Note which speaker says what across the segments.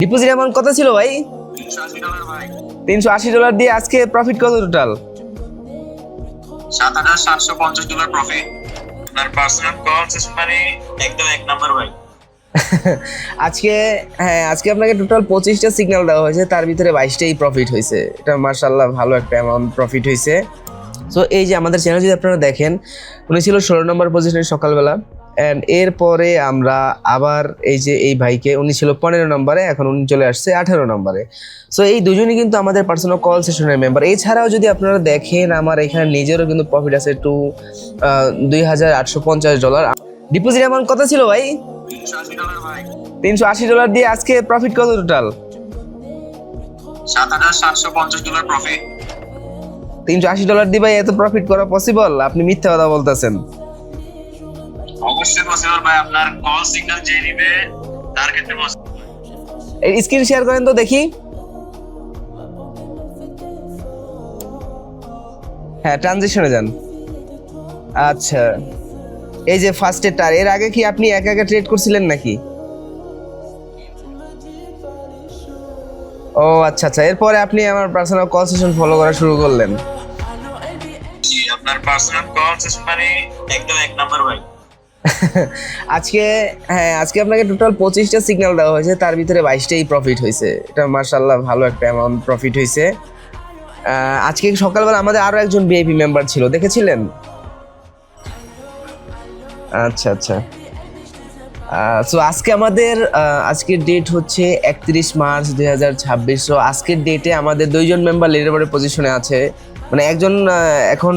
Speaker 1: Deposit amount কত ছিল ভাই?
Speaker 2: $380 ভাই।
Speaker 1: $380 দিয়ে আজকে প্রফিট কত টোটাল?
Speaker 2: $7,750 প্রফিট। আপনার পার্সোনাল কল সেশন মানে একদম এক নাম্বার ভাই।
Speaker 1: আজকে আপনাকে টোটাল 25টা সিগন্যাল দেওয়া হয়েছে, তার ভিতরে 22টাই প্রফিট হয়েছে। এটা মাশাআল্লাহ ভালো একটা অ্যামাউন্ট প্রফিট হয়েছে। সো এই যে আমাদের চ্যানেল যদি আপনারা দেখেন, উনি ছিল 16 নম্বর পজিশনে সকালবেলা, অ্যান্ড এরপরে আমরা আবার এই ভাইকে, উনি ছিল 15 নম্বরে, এখন উনি চলে আসছে 18 নম্বরে। সো এই দুজনই কিন্তু আমাদের পার্সোনাল কল সেশনের মেম্বার। এছাড়াও যদি আপনারা দেখেন, আমার এখানে নিজেরও কিন্তু প্রফিট আছে $2,850। ডিপোজিট অ্যামাউন্ট কত ছিল ভাই?
Speaker 2: $380 ভাই।
Speaker 1: $380 দিয়ে আজকে প্রফিট কত টোটাল?
Speaker 2: $7,750 প্রফিট।
Speaker 1: $380 দিয়ে ভাই এত প্রফিট করা পসিবল? আপনি মিথ্যা কথা বলতেছেন।
Speaker 2: অবশ্যই পসিবল ভাই, আপনার কল সিগন্যাল যে নিবে তার ক্ষেত্রে পসিবল।
Speaker 1: এই স্ক্রিন শেয়ার করেন তো দেখি। হ্যাঁ, ট্রানজিশনে যান। আচ্ছা, এই যে ফার্স্ট এটার, এর আগে কি আপনি একা একা ট্রেড করছিলেন নাকি? ও আচ্ছা আচ্ছা, এরপরে আপনি আমার পার্সোনাল কল সেশন ফলো করা শুরু করলেন।
Speaker 2: জি, আপনার পার্সোনাল কল সেশন মানে একদম এক নাম্বার ভাই।
Speaker 1: আজকে আপনাকে টোটাল 25টা সিগন্যাল দেওয়া হয়েছে, তার ভিতরে 22টাই প্রফিট হয়েছে। এটা মাশাআল্লাহ ভালো একটা অ্যামাউন্ট প্রফিট হয়েছে। আজকে সকালবেলা আমাদের আরো একজন ভিআইপি মেম্বার ছিল, দেখেছিলেন? আচ্ছা আচ্ছা। সো আজকে আমাদের আজকের ডেট হচ্ছে 31 মার্চ 2026। সো আজকের ডেটে আমাদের দুইজন মেম্বার লিডারবোর্ডের পজিশনে আছে। মানে একজন এখন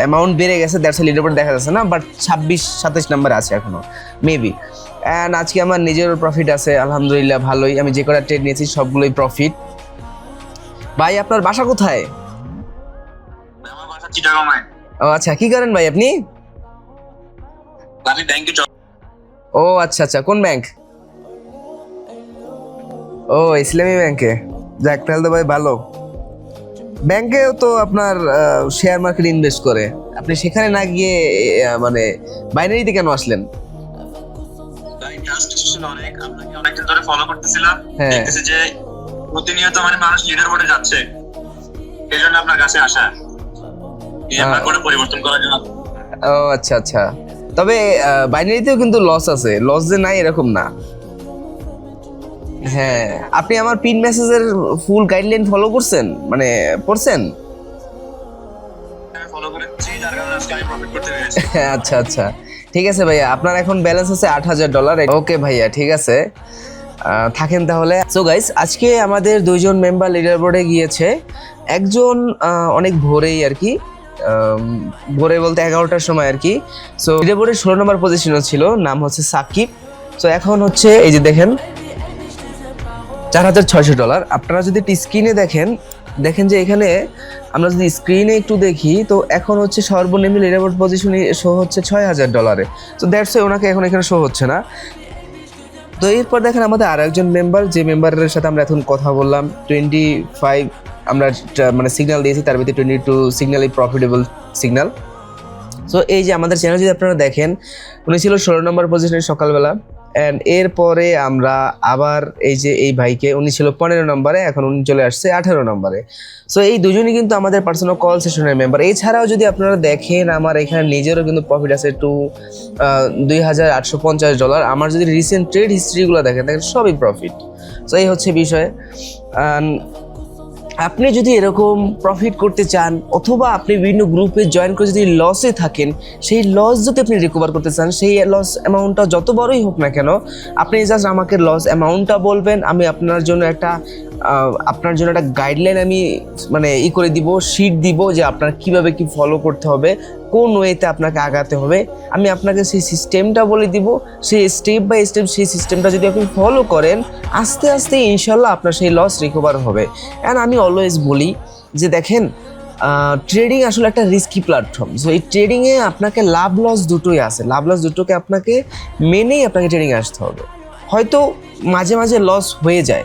Speaker 1: অ্যামাউন্ট বেড়ে গেছে, দ্যাটস লিডারবোর্ড দেখা যাচ্ছে না, বাট 26-27 নাম্বার আছে এখনো মেবি। অ্যান্ড আজকে আমার নিজেরও প্রফিট আছে আলহামদুলিল্লাহ, ভালোই। আমি যে কটা ট্রেড নিয়েছি সবগুলোই প্রফিট। ভাই আপনার বাসা কোথায়?
Speaker 2: আমার বাসা চিটাগাংয়ে।
Speaker 1: ও আচ্ছা, কি করেন ভাই আপনি?
Speaker 2: আমি ব্যাংকে জব।
Speaker 1: ও আচ্ছা আচ্ছা, কোন ব্যাংক? ও ইসলামী ব্যাংকে। যাক, তাহলে তো ভাই ভালো। ব্যাংকেও তো আপনার শেয়ার মার্কেট ইনভেস্ট করে, আপনি সেখানে না গিয়ে মানে বাইনারিতে কেন আসলেন?
Speaker 2: ভাই ট্রাস্ট ছিল অনেক, আপনাকে অনেকদিন ধরে ফলো করতেছিলাম।
Speaker 1: হ্যাঁ।
Speaker 2: দেখতেছি যে প্রতিনিয়ত মানে মানুষ লিডার বোর্ডে যাচ্ছে, এই জন্য আপনার কাছে আসা, এই আপনার করে পরিবর্তন করার জন্য।
Speaker 1: ও আচ্ছা আচ্ছা, তবে বাইনারিতেও কিন্তু লস আছে, লস যে নাই এরকম না। হ্যাঁ, আপনি আমার পিন মেসেজের ফুল গাইডলাইন ফলো করছেন, মানে পড়ছেন?
Speaker 2: আমি ফলো করেছি, যার কারণে আজকে আমি প্রফিট করতে পেরেছি।
Speaker 1: আচ্ছা আচ্ছা, ঠিক আছে ভাইয়া, আপনার এখন ব্যালেন্স আছে $8,000। ওকে ভাইয়া, ঠিক আছে, থাকেন তাহলে। সো গাইস, আজকে আমাদের দুইজন মেম্বার লিডার বোর্ডে গিয়েছে। একজন অনেক ভোরেই আর কি, ভোরে বলতে 11টার সময় আর কি। সো লিডার বোর্ডের 16 নম্বর পজিশনে ছিল, নাম হচ্ছে সাকিব। সো এখন হচ্ছে এই যে দেখেন $4,600। আপনারা যদি একটু স্ক্রিনে দেখেন যে এখানে আমরা যদি স্ক্রিনে একটু দেখি, তো এখন হচ্ছে সর্বনিম্ন লিডার বোর্ড পজিশনে শো হচ্ছে $6,000। তো দ্যাটস ওয়াই ওনাকে এখন এখানে শো হচ্ছে না। তো এরপর দেখেন আমাদের আর একজন মেম্বার, যে মেম্বারের সাথে আমরা এখন কথা বললাম, 25 আমরা মানে সিগন্যাল দিয়েছি, তার ভিতরে 22 সিগন্যালই প্রফিটেবল সিগন্যাল। সো এই যে আমাদের চ্যানেল যদি আপনারা দেখেন, উনি ছিল 16 নম্বর পজিশনে সকালবেলা, অ্যান্ড এরপরে আমরা আবার এই ভাইকে, উনি ছিল 15 নম্বরে, এখন উনি চলে আসছে 18 নম্বরে। সো এই দুজনই কিন্তু আমাদের পার্সোনাল কল সেশনের মেম্বার। এছাড়াও যদি আপনারা দেখেন, আমার এখানে নিজেরও কিন্তু প্রফিট আছে $2,850। আমার যদি রিসেন্ট ট্রেড হিস্ট্রিগুলো দেখেন সবই প্রফিট। সো এই হচ্ছে বিষয়। আপনি যদি এরকম প্রফিট করতে চান, অথবা আপনি বিভিন্ন গ্রুপে জয়েন করে যদি লসে থাকেন, সেই লস যদি আপনি রিকভার করতে চান, সেই লস অ্যামাউন্টটা যত বড়ই হোক না কেন, আপনি জাস্ট আমাকে লস অ্যামাউন্টটা বলবেন, আমি আপনার জন্য একটা গাইডলাইন আমি মানে করে দিব, শিট দিব যে আপনার কিভাবে কি ফলো করতে হবে, কোন ওয়েতে আপনাকে আগাতে হবে। আমি আপনাকে সেই সিস্টেমটা বলে দিব, সেই স্টেপ বাই স্টেপ সেই সিস্টেমটা যদি আপনি ফলো করেন, আস্তে আস্তে ইনশাল্লাহ আপনার সেই লস রিকভার হবে। অ্যান্ড আমি অলওয়েজ বলি যে দেখেন, ট্রেডিং আসলে একটা রিস্কি প্ল্যাটফর্ম। সো এই ট্রেডিংয়ে আপনাকে লাভ লস দুটোই আছে, লাভ লস দুটোকে আপনাকে মেনেই আপনাকে ট্রেডিংয়ে আসতে হবে। হয়তো মাঝে মাঝে লস হয়ে যায়,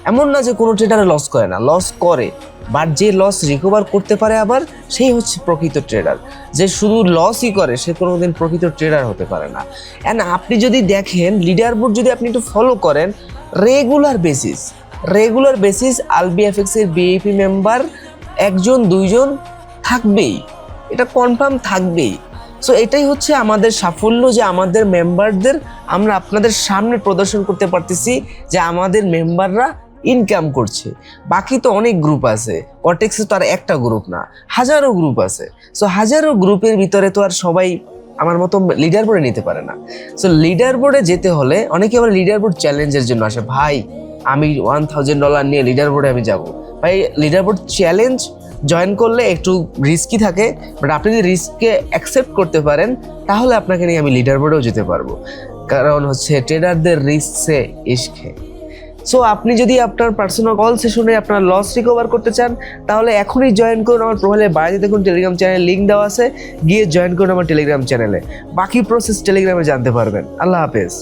Speaker 1: এমন না যে কোনো ট্রেডারে লস করে না, লস করে, বাট যে লস রিকভার করতে পারে আবার, সেই হচ্ছে প্রকৃত ট্রেডার। যে শুধু লসই করে, সে কোনোদিন প্রকৃত ট্রেডার হতে পারে না। অ্যান্ড আপনি যদি দেখেন, লিডার বোর্ড যদি আপনি একটু ফলো করেন, রেগুলার বেসিস আলবিএফএক্স এর বিএপি মেম্বার 1-2 থাকবেই, এটা কনফার্ম থাকবেই। সো এটাই হচ্ছে আমাদের সাফল্য, যে আমাদের মেম্বারদের আমরা আপনাদের সামনে প্রদর্শন করতে পারতেছি যে আমাদের মেম্বাররা ইনকাম করছে। বাকি তো অনেক গ্রুপ আছে, কর্টেক্সে তো আর একটা গ্রুপ না, হাজারো গ্রুপ আছে। সো হাজারো গ্রুপের ভিতরে তো আর সবাই আমার মতো লিডার বোর্ডে নিতে পারে না। সো লিডার বোর্ডে যেতে হলে অনেকে আবার লিডার বোর্ড চ্যালেঞ্জের জন্য আসে, ভাই আমি $1000 নিয়ে লিডার বোর্ডে আমি যাব। ভাই লিডার বোর্ড চ্যালেঞ্জ জয়েন করলে একটু রিস্কি থাকে, বাট আপনি যদি রিস্ককে অ্যাকসেপ্ট করতে পারেন তাহলে আপনাকে নিয়ে আমি লিডার বোর্ডেও যেতে পারবো। কারণ হচ্ছে ট্রেডারদের রিস্কে ইশকে। সো আপনি যদি আপনার পার্সোনাল কল সেশনে আপনার লস রিকভার করতে চান তাহলে এখনই জয়েন করুন আমার প্রোফাইলে বাড়িতে দেখুন টেলিগ্রাম চ্যানেল লিঙ্ক দেওয়া আছে, গিয়ে জয়েন করুন আমার টেলিগ্রাম চ্যানেলে। বাকি প্রসেস টেলিগ্রামে জানতে পারবেন। আল্লাহ হাফেজ।